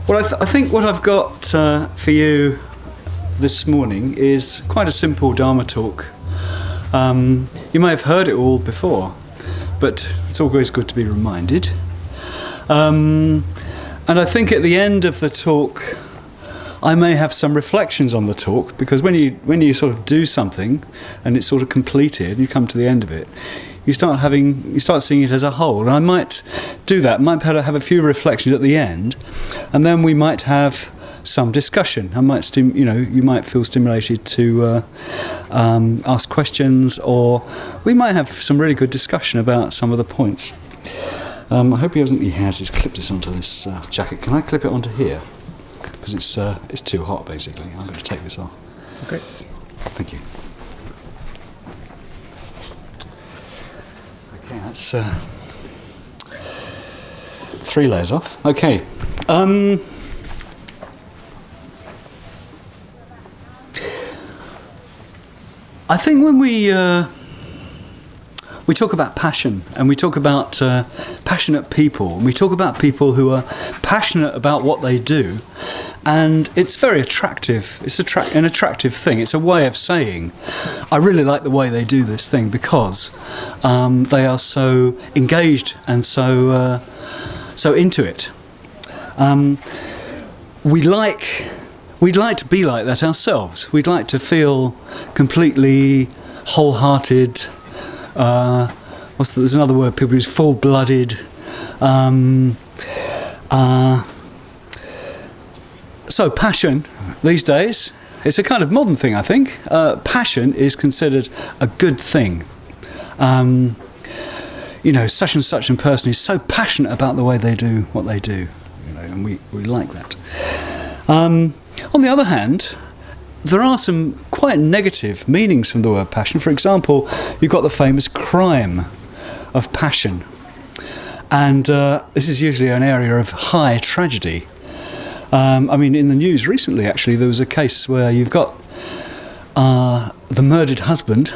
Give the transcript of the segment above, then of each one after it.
Well, I think what I've got for you this morning is quite a simple Dharma talk. You may have heard it all before, but it's always good to be reminded. And I think at the end of the talk, I may have some reflections on the talk, because when you sort of do something and it's sort of completed, you come to the end of it, you start seeing it as a whole. And I might do that. Might have a few reflections at the end, and then we might have some discussion. You might feel stimulated to ask questions, or we might have some really good discussion about some of the points. I hope he has clipped this onto this jacket. Can I clip it onto here? Because it's too hot, basically. I'm going to take this off. Okay. Thank you. Okay, that's 3 layers off. Okay. I think when we talk about passion, and we talk about passionate people, and we talk about people who are passionate about what they do, and it's very attractive. It's an attractive thing. It's a way of saying, I really like the way they do this thing, because they are so engaged and so into it. We'd like to be like that ourselves. We'd like to feel completely wholehearted. There's another word people use, full-blooded. So passion these days, it's a kind of modern thing, I think. Passion is considered a good thing. Such and such a person is so passionate about the way they do what they do, and we like that. On the other hand, there are some quite negative meanings from the word passion. For example, you've got the famous crime of passion. And this is usually an area of high tragedy. In the news recently, actually, there was a case where you've got the murdered husband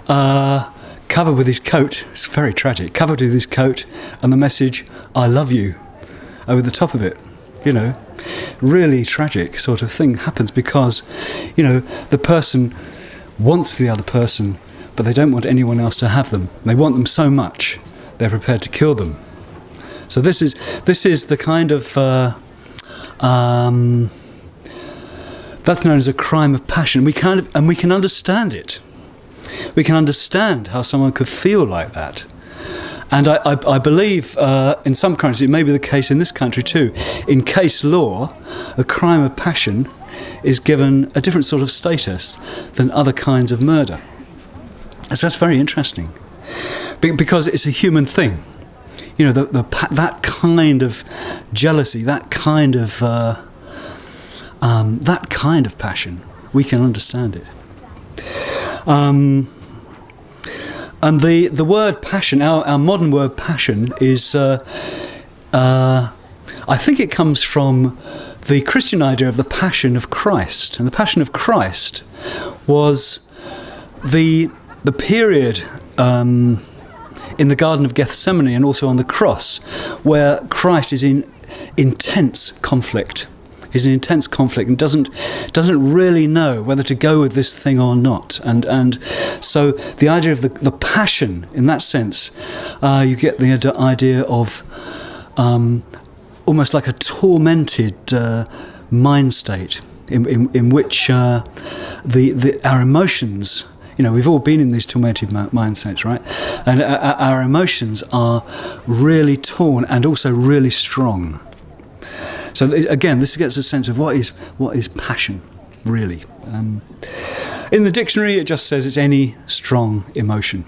covered with his coat. It's very tragic. Covered with his coat and the message, "I love you," over the top of it. Really tragic sort of thing happens because, the person wants the other person, but they don't want anyone else to have them. They want them so much, they're prepared to kill them. So this is the kind of that's known as a crime of passion. We can understand it. We can understand how someone could feel like that. And I believe in some countries, it may be the case in this country too, in case law, the crime of passion is given a different sort of status than other kinds of murder. So that's very interesting, because it's a human thing. That kind of jealousy, that kind of passion, we can understand it. And the word passion, our modern word passion, is, I think it comes from the Christian idea of the Passion of Christ. And the Passion of Christ was the period in the Garden of Gethsemane and also on the cross, where Christ is in intense conflict. He's in intense conflict and doesn't really know whether to go with this thing or not. And so the idea of the passion, in that sense, you get the idea of almost like a tormented mind state in which our emotions, we've all been in these tormented mind states, right? And our emotions are really torn and also really strong. So again, this gets a sense of what is passion, really. In the dictionary, it just says it's any strong emotion.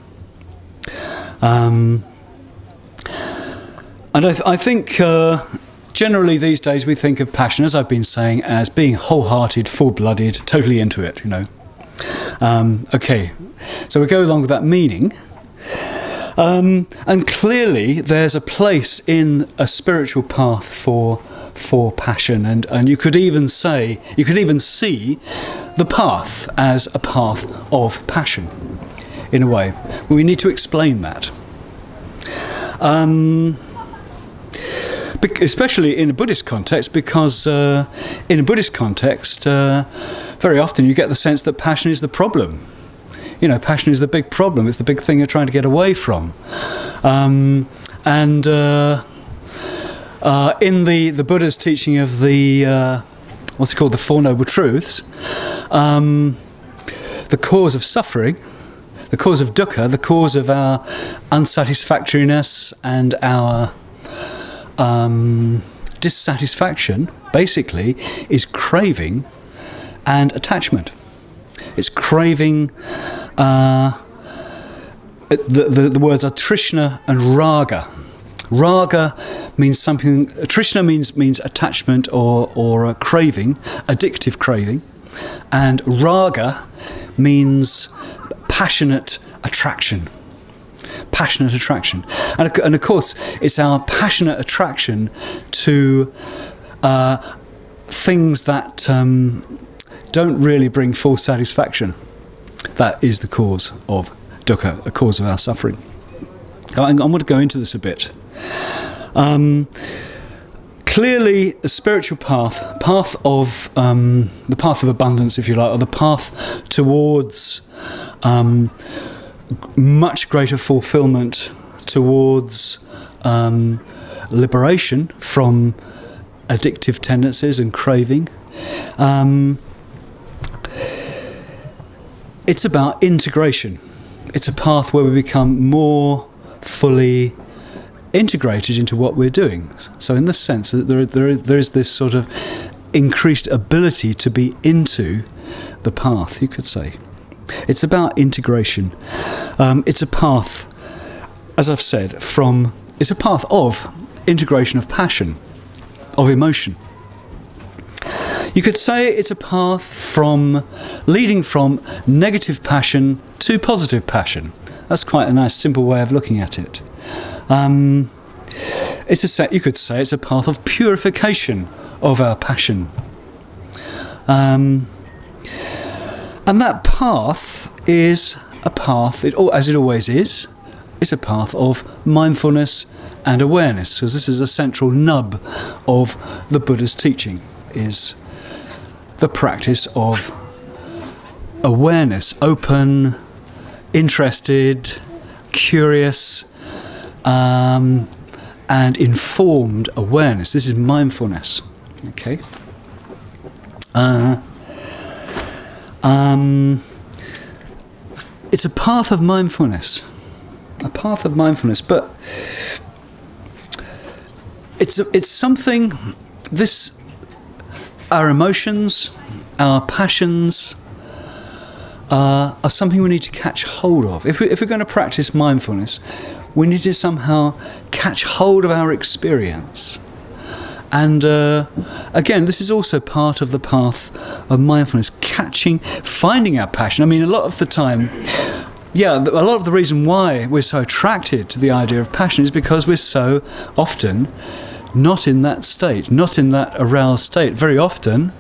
And I think generally these days we think of passion, as I've been saying, as being wholehearted, full-blooded, totally into it. Okay, so we go along with that meaning. And clearly, there's a place in a spiritual path for passion, and you could even see the path as a path of passion, in a way. We need to explain that. especially in a Buddhist context, because in a Buddhist context, very often you get the sense that passion is the problem. You know, passion is the big problem. It's the big thing you're trying to get away from. In the Buddha's teaching of the what's it called, the Four Noble Truths, the cause of suffering, the cause of dukkha, the cause of our unsatisfactoriness and our dissatisfaction, basically, is craving and attachment. It's craving. The words are Trishna and Raga. Raga means something. Trishna means attachment or a craving, addictive craving, and Raga means passionate attraction. Passionate attraction, and of course, it's our passionate attraction to things that don't really bring full satisfaction. That is the cause of dukkha, a cause of our suffering. I'm going to go into this a bit. Clearly, the spiritual path of the path of abundance, if you like, or the path towards much greater fulfillment, towards liberation from addictive tendencies and craving. It's about integration. It's a path where we become more fully integrated into what we're doing. So in the sense that there is this sort of increased ability to be into the path, you could say. It's about integration. It's a path, as I've said, it's a path of integration of passion, of emotion. You could say it's a path leading from negative passion to positive passion. That's quite a nice, simple way of looking at it. You could say it's a path of purification of our passion. And that path is a path, as it always is, it's a path of mindfulness and awareness, because this is a central nub of the Buddha's teaching, is the practice of awareness, open, interested, curious, and informed awareness. This is mindfulness. Okay. It's a path of mindfulness. But it's something. Our emotions, our passions, are something we need to catch hold of. If we're going to practice mindfulness, we need to somehow catch hold of our experience. And again, this is also part of the path of mindfulness, finding our passion. I mean, a lot of the time, a lot of the reason why we're so attracted to the idea of passion is because we're so often not in that state, not in that aroused state. Very often,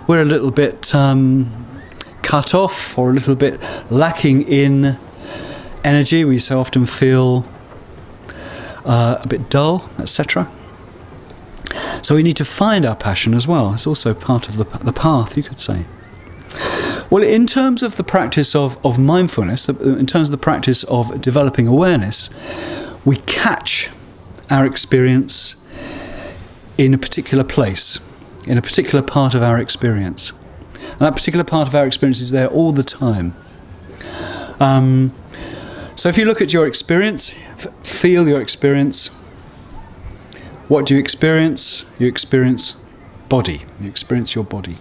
we're a little bit cut off or a little bit lacking in energy. We so often feel a bit dull, etc. So we need to find our passion as well. It's also part of the path, you could say. Well, in terms of the practice of mindfulness, in terms of the practice of developing awareness, we catch our experience in a particular place, in a particular part of our experience. And that particular part of our experience is there all the time. So if you look at your experience, feel your experience, what do you experience? You experience body. You experience your body.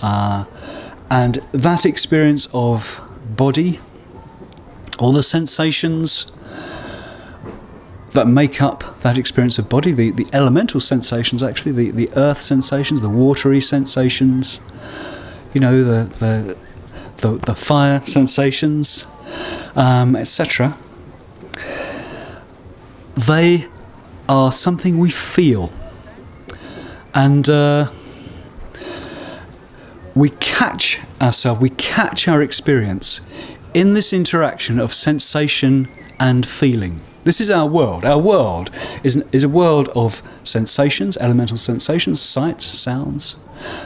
And that experience of body, all the sensations that make up that experience of body, the elemental sensations, actually, the earth sensations, the watery sensations, you know, the fire sensations, etc. They are something we feel, and we catch ourselves, we catch our experience in this interaction of sensation and feeling. This is our world. Our world is a world of sensations, elemental sensations, sights, sounds,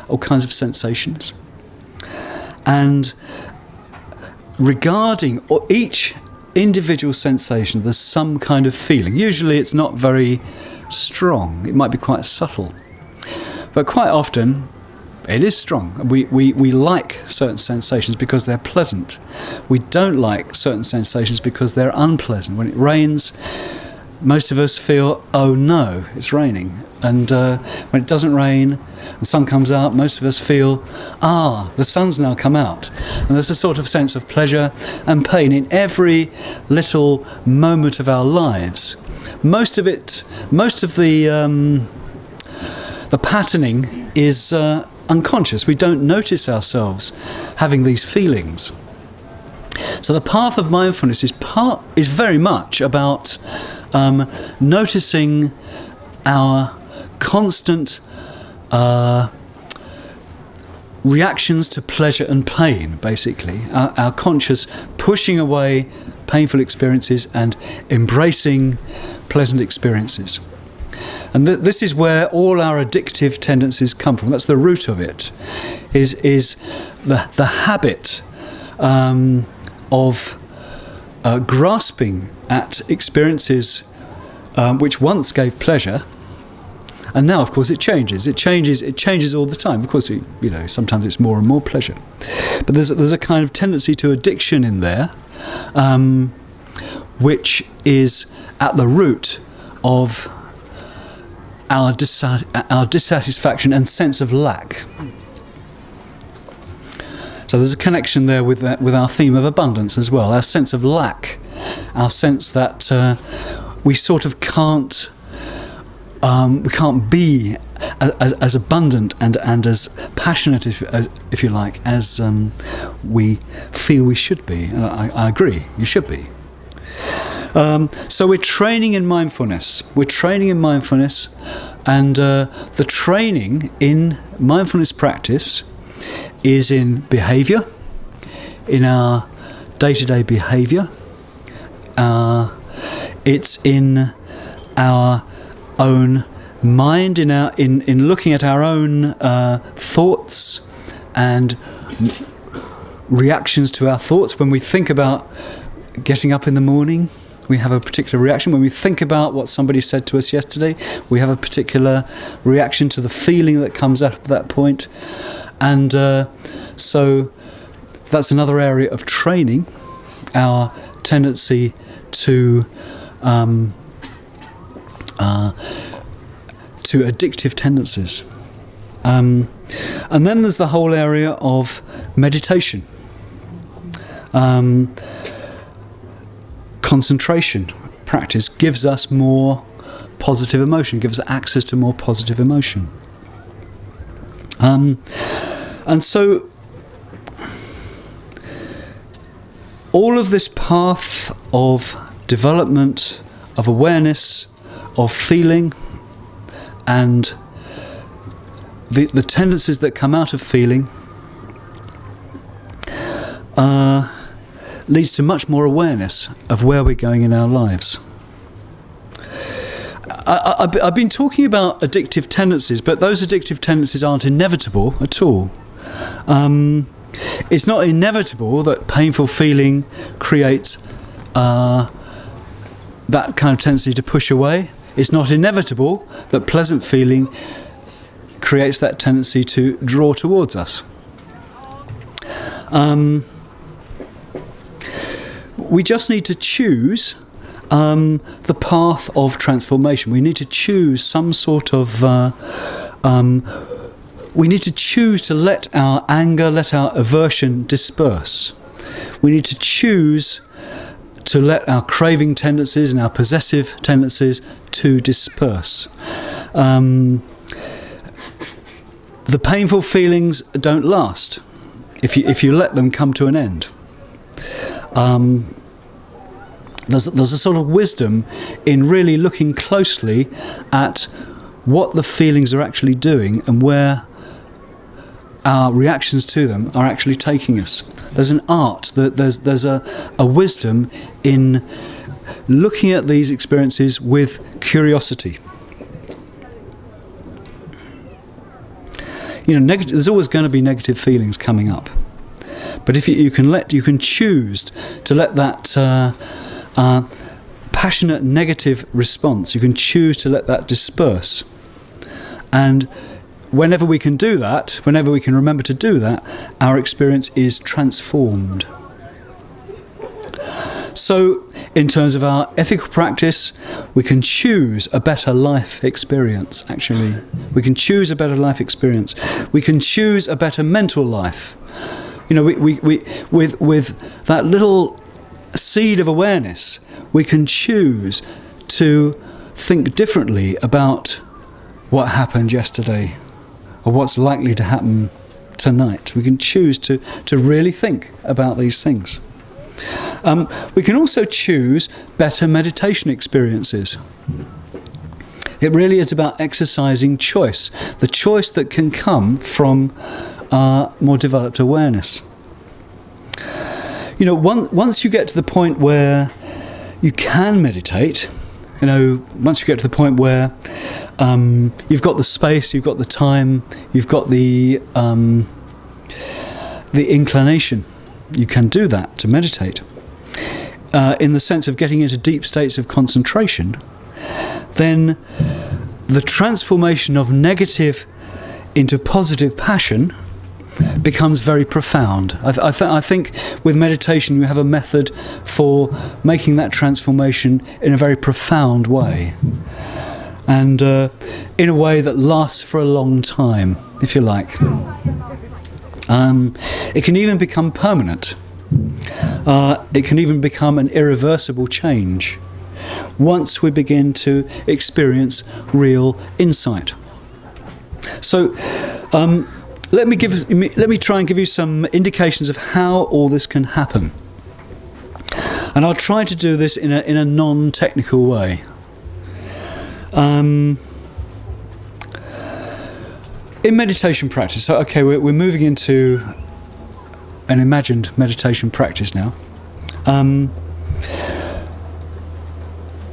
all kinds of sensations. And regarding each individual sensation, there's some kind of feeling. Usually it's not very strong. It might be quite subtle. But quite often it is strong. We like certain sensations because they're pleasant. We don't like certain sensations because they're unpleasant. When it rains, most of us feel, oh no, it's raining. And when it doesn't rain, the sun comes out, most of us feel, the sun's now come out. And there's a sort of sense of pleasure and pain in every little moment of our lives. Most of the patterning is unconscious. We don't notice ourselves having these feelings. So the path of mindfulness is very much about noticing our constant reactions to pleasure and pain, basically. Our conscious pushing away painful experiences and embracing pleasant experiences. And this is where all our addictive tendencies come from. That's the root of it, is the habit of grasping at experiences which once gave pleasure, and now, of course, it changes. It changes all the time. Of course, sometimes it's more and more pleasure. But there's a kind of tendency to addiction in there, which is at the root of our dissatisfaction and sense of lack. So there's a connection there with our theme of abundance as well. Our sense of lack, our sense that we sort of can't be as abundant and as passionate, if you like, as we feel we should be. And I agree, you should be. So we're training in mindfulness. And the training in mindfulness practice is in behaviour, in our day-to-day behaviour. It's in our own mind, in looking at our own thoughts and reactions to our thoughts. When we think about getting up in the morning, we have a particular reaction. When we think about what somebody said to us yesterday, we have a particular reaction to the feeling that comes out at that point. And so that's another area of training, our tendency to addictive tendencies. And then there's the whole area of meditation. Concentration practice gives us more positive emotion, gives us access to more positive emotion. And so all of this path of development, of awareness, of feeling, and the tendencies that come out of feeling leads to much more awareness of where we're going in our lives. I've been talking about addictive tendencies, but those addictive tendencies aren't inevitable at all. It's not inevitable that painful feeling creates that kind of tendency to push away. It's not inevitable that pleasant feeling creates that tendency to draw towards us. We just need to choose the path of transformation. We need to choose some sort of... we need to choose to let our anger, let our aversion disperse. We need to choose to let our craving tendencies and our possessive tendencies to disperse. The painful feelings don't last if you let them come to an end. There's a sort of wisdom in really looking closely at what the feelings are actually doing and where our reactions to them are actually taking us. There's an art, there's a wisdom in looking at these experiences with curiosity. You know, there's always going to be negative feelings coming up, but if you can choose to let that passionate negative response, you can choose to let that disperse. And whenever we can do that, whenever we can remember to do that, our experience is transformed. So, in terms of our ethical practice, we can choose a better life experience, actually. We can choose a better life experience. We can choose a better mental life. You know, with that little seed of awareness, we can choose to think differently about what happened yesterday or what's likely to happen tonight. We can choose to really think about these things. We can also choose better meditation experiences. It really is about exercising choice, the choice that can come from more developed awareness. You know, once you get to the point where you can meditate, you know, once you get to the point where you've got the space, you've got the time, you've got the inclination, you can do that to meditate. In the sense of getting into deep states of concentration, then the transformation of negative into positive passion becomes very profound. I think with meditation you have a method for making that transformation in a very profound way, and in a way that lasts for a long time, if you like. It can even become permanent. It can even become an irreversible change once we begin to experience real insight. So let me try and give you some indications of how all this can happen, and I'll try to do this in a non-technical way. In meditation practice, so okay, we're moving into an imagined meditation practice now.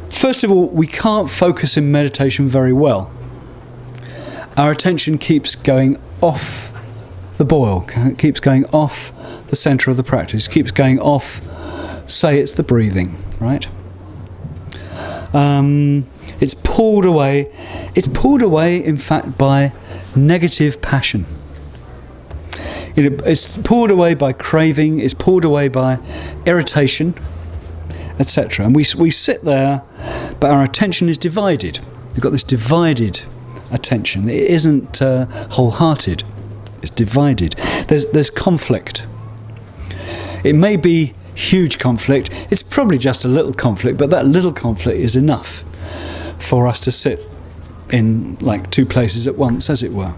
First of all, we can't focus in meditation very well. Our attention keeps going off the boil, keeps going off the centre of the practice, keeps going off, say it's the breathing, right? It's pulled away, in fact, by negative passion. You know, it's pulled away by craving, it's pulled away by irritation, etc. And we sit there, but our attention is divided. We've got this divided attention. It isn't wholehearted. It's divided. There's conflict. It may be huge conflict. It's probably just a little conflict, but that little conflict is enough for us to sit in like two places at once, as it were.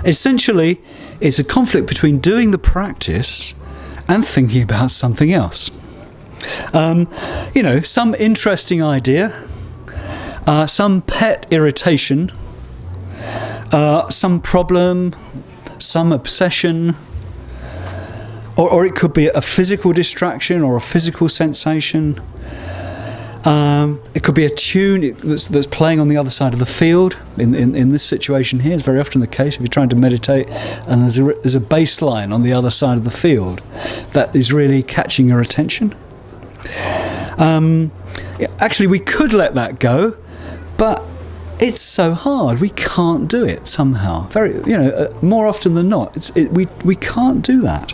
Essentially, it's a conflict between doing the practice and thinking about something else. You know, some interesting idea, some pet irritation, some problem, some obsession, or it could be a physical distraction or a physical sensation. It could be a tune that's playing on the other side of the field. In this situation here, it's very often the case if you're trying to meditate and there's a bass line on the other side of the field that is really catching your attention. Actually, we could let that go, but it's so hard. We can't do it somehow. More often than not, we can't do that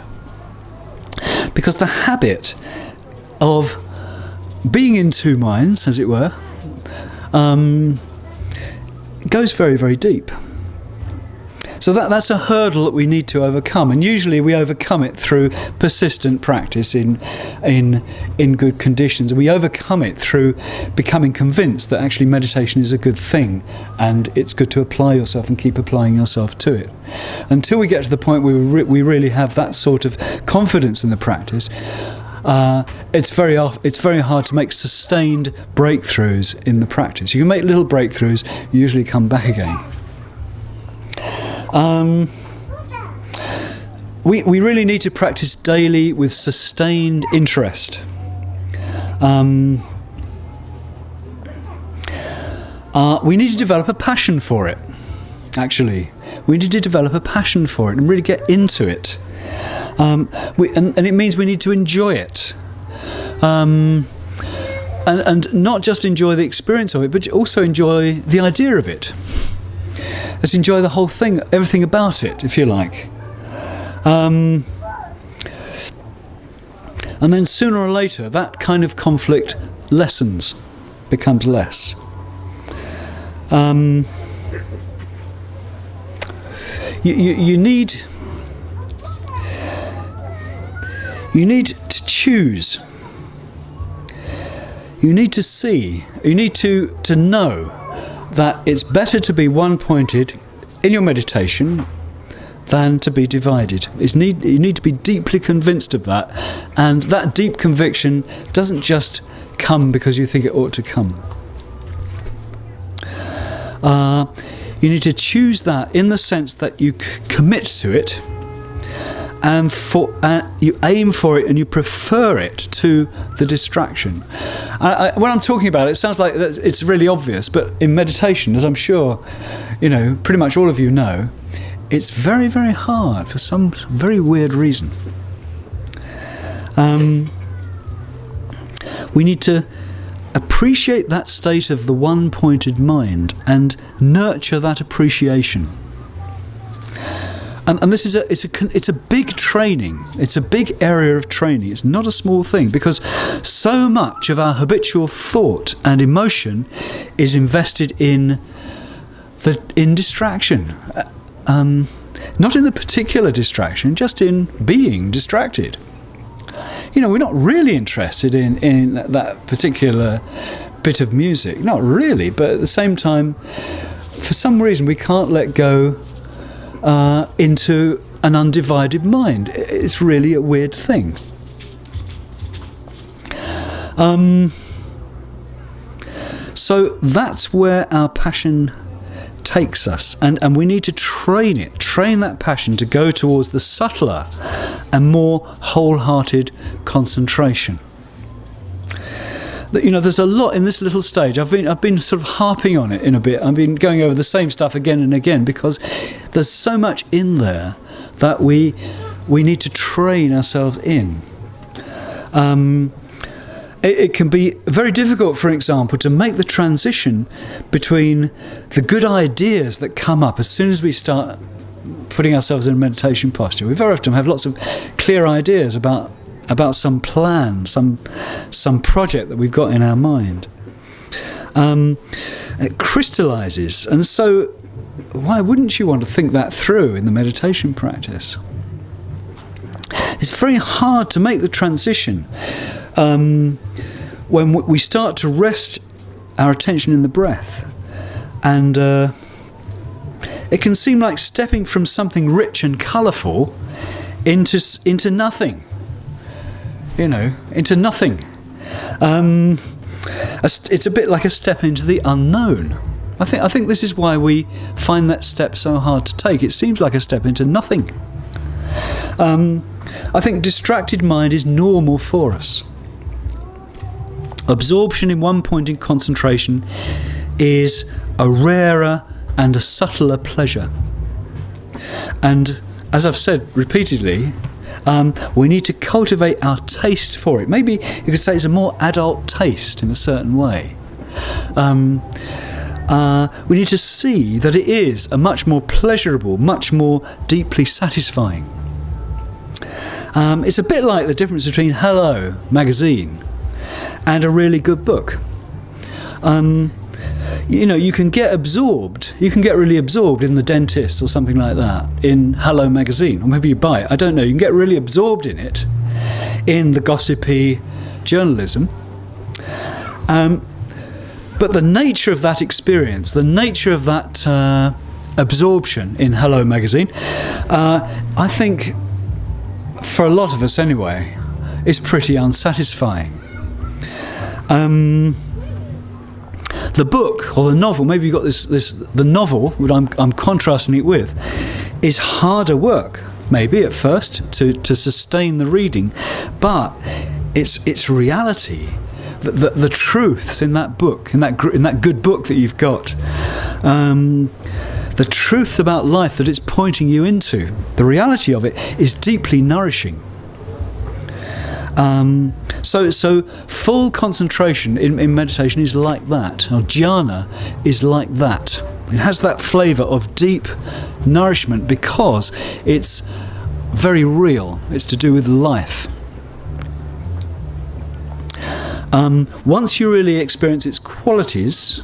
because the habit of being in two minds, as it were, goes very, very deep. So that's a hurdle that we need to overcome, and usually we overcome it through persistent practice in good conditions. And we overcome it through becoming convinced that actually meditation is a good thing, and it's good to apply yourself and keep applying yourself to it. Until we get to the point where we really have that sort of confidence in the practice, it's very hard to make sustained breakthroughs in the practice. You can make little breakthroughs, you usually come back again. We really need to practice daily with sustained interest. We need to develop a passion for it, actually. We need to develop a passion for it and really get into it. And it means we need to enjoy it. And not just enjoy the experience of it, but also enjoy the idea of it. Let's enjoy the whole thing, everything about it, if you like. And then sooner or later, that kind of conflict lessens, becomes less. You need to choose. You need to see. You need to know that it's better to be one-pointed in your meditation than to be divided. You need to be deeply convinced of that, and that deep conviction doesn't just come because you think it ought to come. You need to choose that in the sense that you commit to it, and you aim for it and you prefer it to the distraction. When I'm talking about it, it sounds like it's really obvious, but in meditation, as I'm sure pretty much all of you know, it's very, very hard for some very weird reason. We need to appreciate that state of the one-pointed mind and nurture that appreciation. And this is it's a big training. It's a big area of training. It's not a small thing, because so much of our habitual thought and emotion is invested in distraction. Not in the particular distraction, just in being distracted. We're not really interested in that particular bit of music. Not really, but at the same time, for some reason, we can't let go into an undivided mind. It's really a weird thing. So that's where our passion takes us, and we need to train that passion to go towards the subtler and more wholehearted concentration. There's a lot in this little stage. I've been sort of harping on it in a bit. I've been going over the same stuff again and again, because there's so much in there that we need to train ourselves in. It can be very difficult, for example, to make the transition between the good ideas that come up as soon as we start putting ourselves in a meditation posture. We very often have lots of clear ideas about some plan, some project that we've got in our mind. It crystallizes, and so why wouldn't you want to think that through in the meditation practice? It's very hard to make the transition when we start to rest our attention in the breath, and it can seem like stepping from something rich and colourful into nothing. Into nothing. It's a bit like a step into the unknown. I think this is why we find that step so hard to take. It seems like a step into nothing. I think distracted mind is normal for us. Absorption in one point in concentration is a rarer and a subtler pleasure. And as I've said repeatedly, we need to cultivate our taste for it. Maybe you could say it's a more adult taste in a certain way. We need to see that it is a much more pleasurable, much more deeply satisfying. It's a bit like the difference between Hello magazine and a really good book. You can get absorbed. You can get really absorbed in The Dentist or something like that in Hello magazine, or maybe you buy it. I don't know. You can get really absorbed in it, in the gossipy journalism. But the nature of that experience, the nature of that absorption in Hello magazine, I think, for a lot of us anyway, is pretty unsatisfying. The book or the novel, maybe you've got the novel, what I'm contrasting it with, is harder work, maybe at first, to sustain the reading, but its reality the truths in that book, in that good book that you've got, the truth about life that it's pointing you into, the reality of it is deeply nourishing. So full concentration in meditation is like that. Or jhana is like that. It has that flavour of deep nourishment because it's very real. It's to do with life. Once you really experience its qualities,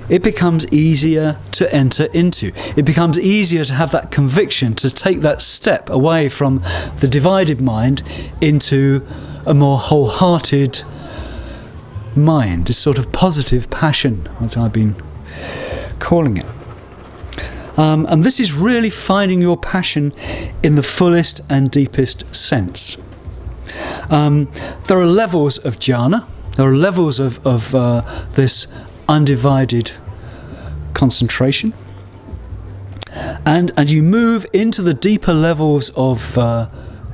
it becomes easier to enter into. It becomes easier to have that conviction, to take that step away from the divided mind into a more wholehearted mind, this sort of positive passion, as I've been calling it. And this is really finding your passion in the fullest and deepest sense. There are levels of jhana, there are levels of this undivided concentration, and you move into the deeper levels of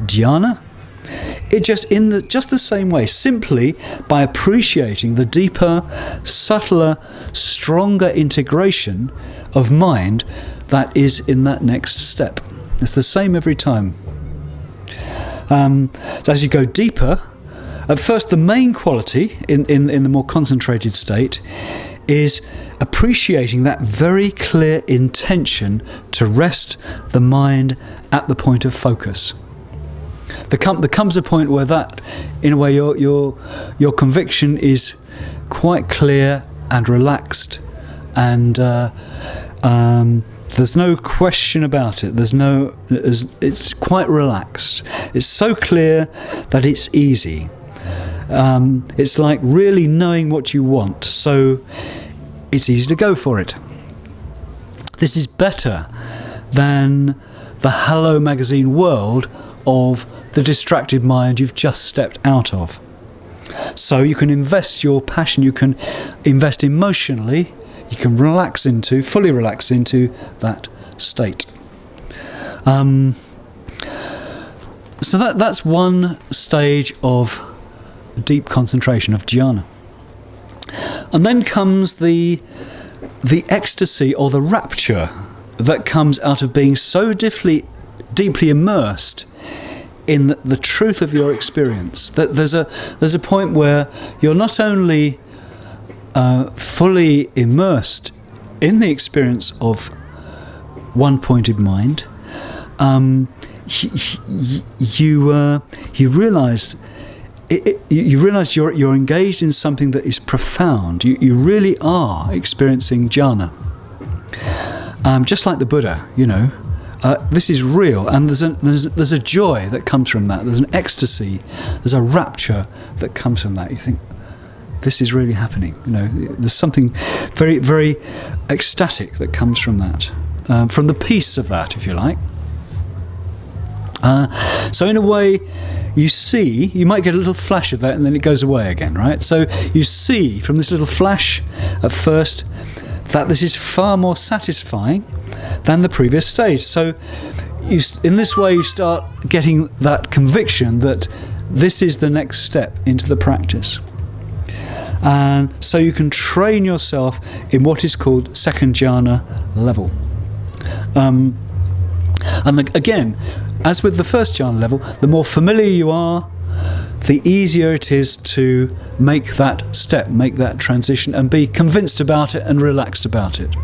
dhyana. It just the same way, simply by appreciating the deeper, subtler, stronger integration of mind that is in that next step. It's the same every time. So as you go deeper, at first the main quality in the more concentrated state is appreciating that very clear intention to rest the mind at the point of focus. There comes a point where that, in a way, your conviction is quite clear and relaxed, and there's no question about it. It's quite relaxed. It's so clear that it's easy. It's like really knowing what you want, so it's easy to go for it. This is better than the Hello Magazine world of the distracted mind you've just stepped out of. So you can invest your passion, you can invest emotionally, you can fully relax into that state. So that's one stage of deep concentration, of jhana. And then comes the ecstasy or the rapture that comes out of being so deeply immersed in the truth of your experience, that there's a point where you're not only fully immersed in the experience of one-pointed mind, you realise you're engaged in something that is profound. You really are experiencing jhana, just like the Buddha, this is real, and there's a joy that comes from that. There's an ecstasy, there's a rapture that comes from that. You think, this is really happening. There's something very, very ecstatic that comes from that, from the peace of that, if you like. So in a way, you might get a little flash of that, and then it goes away again, right? So you see from this little flash at first that this is far more satisfying than the previous stage. So in this way you start getting that conviction that this is the next step into the practice. And so you can train yourself in what is called second jhana level. And again, as with the first jhana level, the more familiar you are, the easier it is to make that step, make that transition, and be convinced about it and relaxed about it.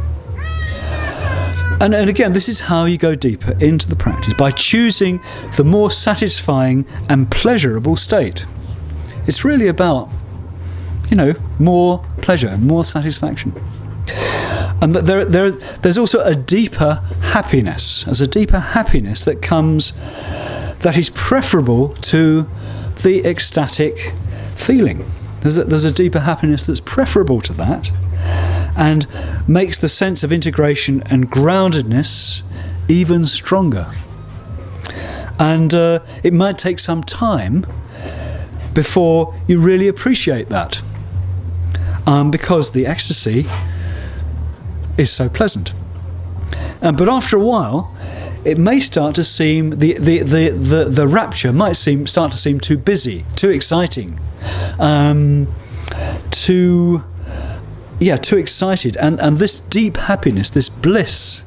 And again, this is how you go deeper into the practice, by choosing the more satisfying and pleasurable state. It's really about, more pleasure, more satisfaction. And there's also a deeper happiness. There's a deeper happiness that comes, that is preferable to the ecstatic feeling. There's a deeper happiness that's preferable to that, and makes the sense of integration and groundedness even stronger. And it might take some time before you really appreciate that, because the ecstasy is so pleasant. But after a while, it may start to seem, the rapture might start to seem too busy, too exciting. too excited, and this deep happiness, this bliss,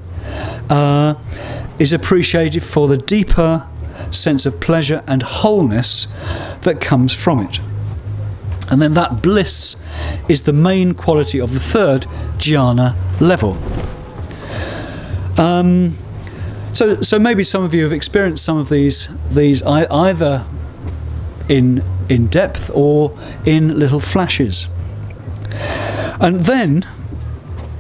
is appreciated for the deeper sense of pleasure and wholeness that comes from it. And then that bliss is the main quality of the third jhana level. So maybe some of you have experienced some of these either in depth or in little flashes. And then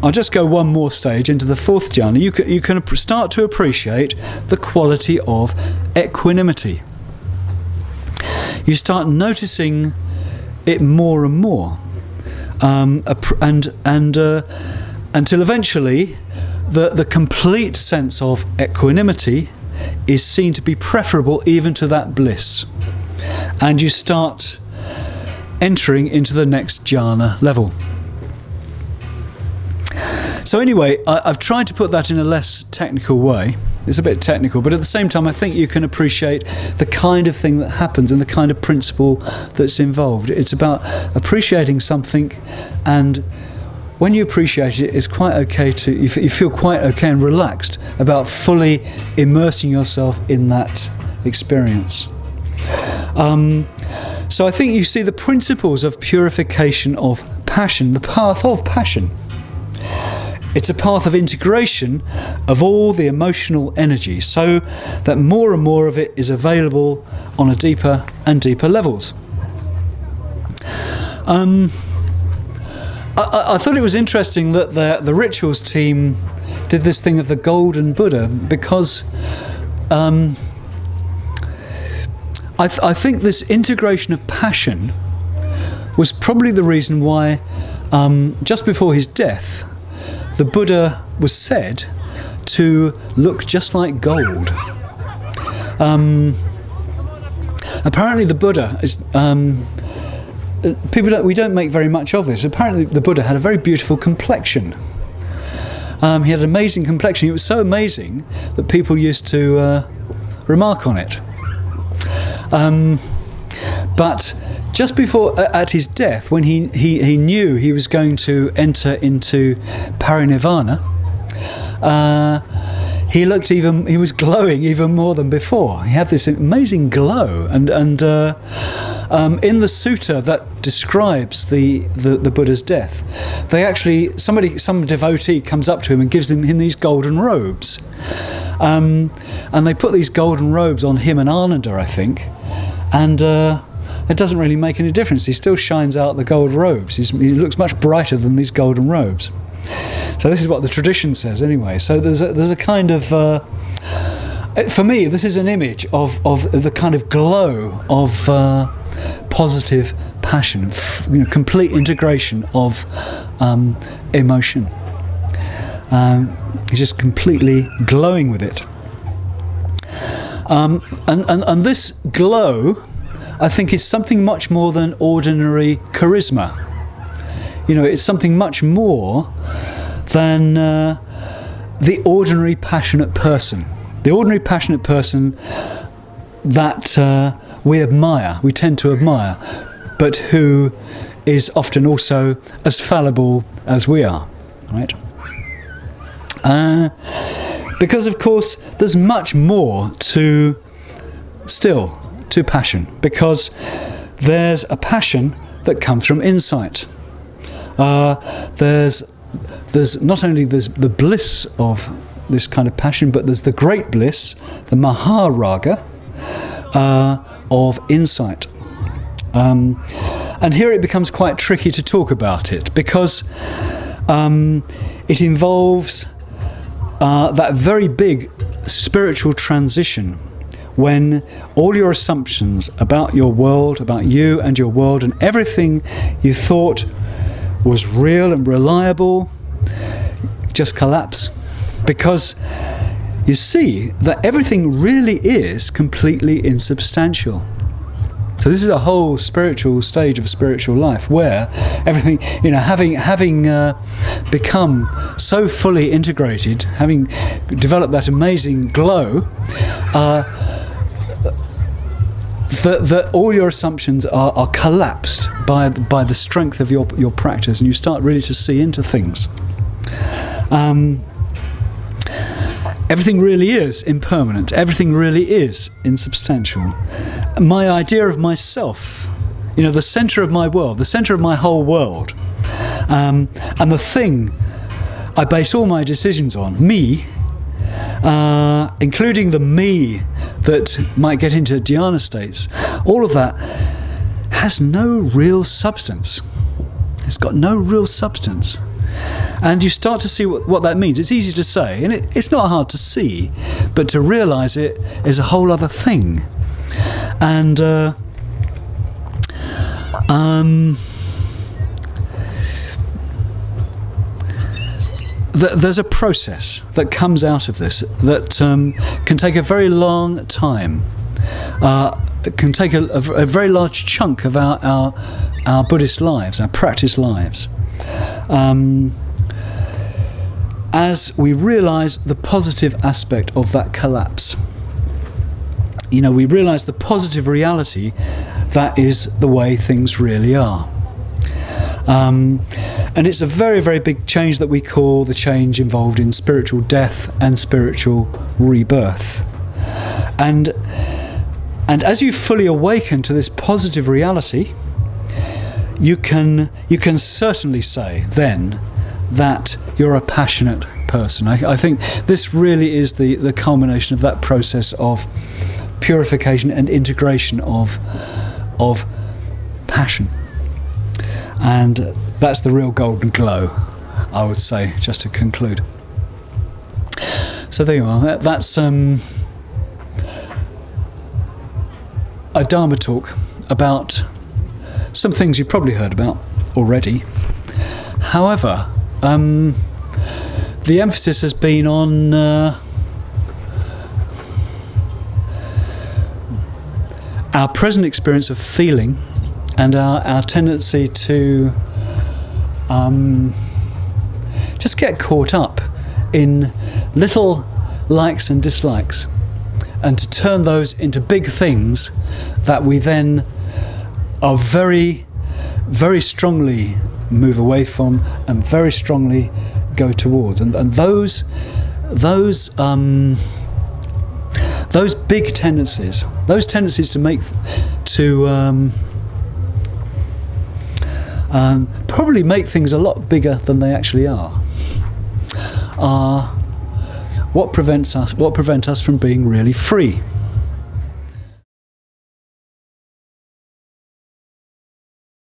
I'll just go one more stage into the fourth jhana. You can start to appreciate the quality of equanimity. You start noticing it more and more, and until eventually the complete sense of equanimity is seen to be preferable even to that bliss, and you start entering into the next jhana level. So anyway, I've tried to put that in a less technical way. It's a bit technical, but at the same time I think you can appreciate the kind of thing that happens and the kind of principle that's involved. It's about appreciating something, and when you appreciate it, it's quite okay to, you feel quite okay and relaxed about fully immersing yourself in that experience. So I think you see the principles of purification of passion, the path of passion. It's a path of integration of all the emotional energy, so that more and more of it is available on a deeper and deeper levels. I thought it was interesting that the rituals team did this thing of the golden Buddha, because I think this integration of passion was probably the reason why just before his death the Buddha was said to look just like gold. Apparently the Buddha is... we don't make very much of this. Apparently the Buddha had a very beautiful complexion. He had an amazing complexion. It was so amazing that people used to remark on it. But just before, at his death, when he knew he was going to enter into parinirvana, he was glowing even more than before. He had this amazing glow, and in the sutta that describes the Buddha's death, they actually, some devotee comes up to him and gives him these golden robes, and they put these golden robes on him and Ananda, I think, and it doesn't really make any difference. He still shines out the gold robes. He looks much brighter than these golden robes. So this is what the tradition says anyway. So there's a kind of, for me, this is an image of the kind of glow of positive passion, complete integration of emotion. He's just completely glowing with it. And this glow, I think, is something much more than ordinary charisma. It's something much more than the ordinary passionate person. The ordinary passionate person that we tend to admire, but who is often also as fallible as we are, right? Because of course there's much more to passion, because there's a passion that comes from insight. There's not only the bliss of this kind of passion, but there's the great bliss, the maharaga, of insight. And here it becomes quite tricky to talk about it, because it involves that very big spiritual transition, when all your assumptions about your world, about you and your world, and everything you thought was real and reliable just collapse, because you see that everything really is completely insubstantial. So this is a whole spiritual stage of spiritual life, where everything, having become so fully integrated, having developed that amazing glow, that all your assumptions are collapsed by the strength of your practice, and you start really to see into things. Everything really is impermanent. Everything really is insubstantial. My idea of myself, the centre of my world, the centre of my whole world, and the thing I base all my decisions on, me, including the me that might get into dhyana states, all of that has no real substance. It's got no real substance. And you start to see what that means. It's easy to say, and it's not hard to see, but to realise it is a whole other thing. And there's a process that comes out of this that can take a very long time. It can take a very large chunk of our Buddhist lives, our practice lives. As we realise the positive aspect of that collapse. We realise the positive reality that is the way things really are. And it's a very, very big change that we call the change involved in spiritual death and spiritual rebirth. And as you fully awaken to this positive reality, you can certainly say then that you're a passionate person. I think this really is the culmination of that process of purification and integration of passion. And that's the real golden glow, I would say, just to conclude. So there you are. That's a Dharma talk about some things you've probably heard about already. However, the emphasis has been on our present experience of feeling and our tendency to just get caught up in little likes and dislikes, and to turn those into big things that we then are very, very strongly move away from and very strongly go towards. And those big tendencies, those tendencies to probably make things a lot bigger than they actually are what prevent us from being really free.